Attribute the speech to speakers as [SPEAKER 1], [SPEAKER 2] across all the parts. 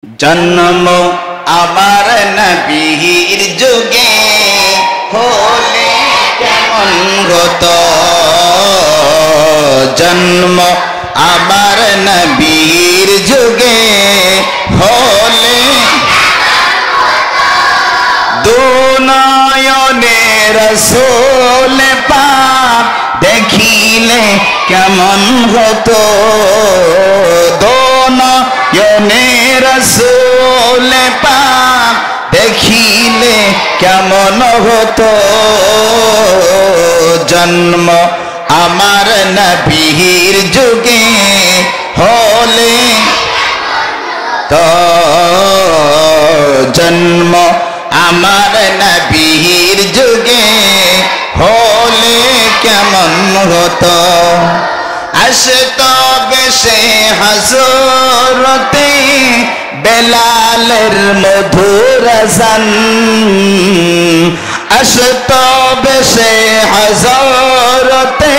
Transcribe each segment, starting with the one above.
[SPEAKER 1] জন্ম আমার নবীর যুগে হলে কেমন হতো, জন্ম আমার নবীর যুগে হলে দুনয়নে রাসূল পাক দেখিলে কেমন হতো, দুনয়নে রাসূল পাক দেখিলে কেমন হতো, জন্ম আমার নবীর যুগে হলে তো, জন্ম আমার নবীর যুগে হলে কেমন হতো, আসতো বেশে হযরতে বেলালের মধুর আযান, আসতো বেশে হযরতে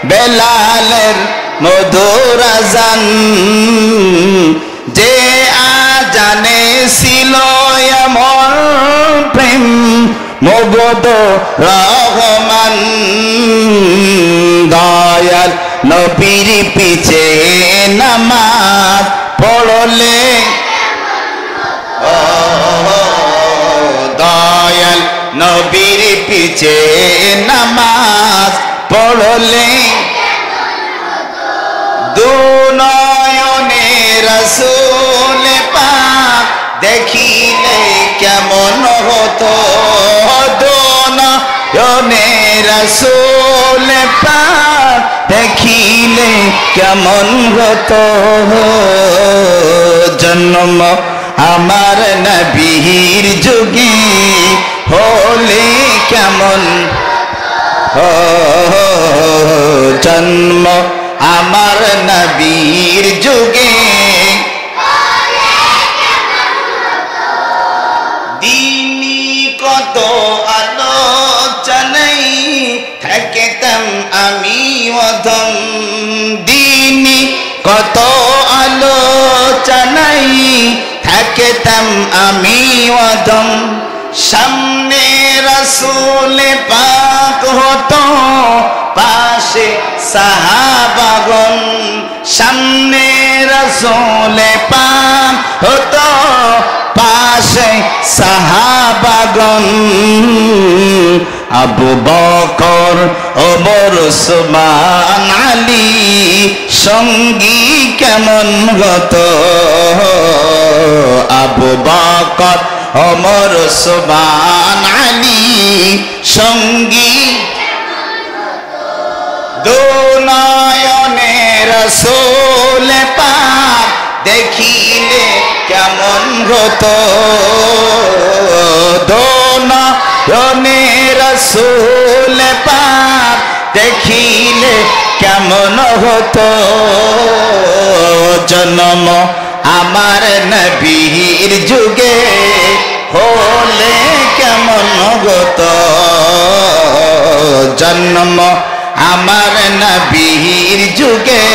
[SPEAKER 1] বেলালের মধুর আযান, যে আজানে ছিল এমন প্রেম মুগ্ধ রহমান, দয়াল নবীর পিছে নামাজ পড়লে দয়াল নবীর পিছে নামাজ পড়লে দুনয়নে রাসূল পাক দেখিলে কেমন হতো, দুনয়নে রাসূল পাক দেখিলে কেমন হতো, জন্ম আমার নবীর যুগে হলে কেমন, জন্ম আমার নবীর যুগে দিনী কত আলোচনাই থাকতাম আমি অধম, দিনী কত আলোচনাই থাকতাম আমি অধম, সামনে রাসূল পাক হতো পাশে সাহাবাগণ, সামনে রাসূল পাক হতো পাশে সাহাবাগণ, আবু বকর ওমর উসমান আলী সঙ্গী কেমন হতো, আবু বকর ওমর উসমান আলী সঙ্গী, দুনয়নে রাসূল পাক দেখিলে কেমন হতো, দুনয়নে রাসূল পাক দেখিলে কেমন হতো, জন্ম আমার নবীর যুগে হলে কেমন হতো, জন্ম আমার নবীর যুগে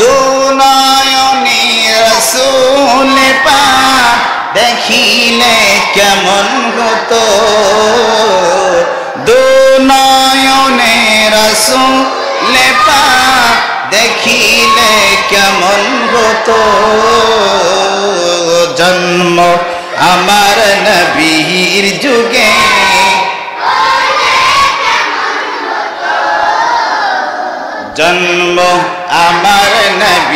[SPEAKER 1] দুনয়নে রাসূল পাক দেখিলে কেমন হতো, দুনয়নে রাসূল পাক দেখিলে কেমন হতো, জন্ম আমার নবীর যুগে জন্ম আমার নবী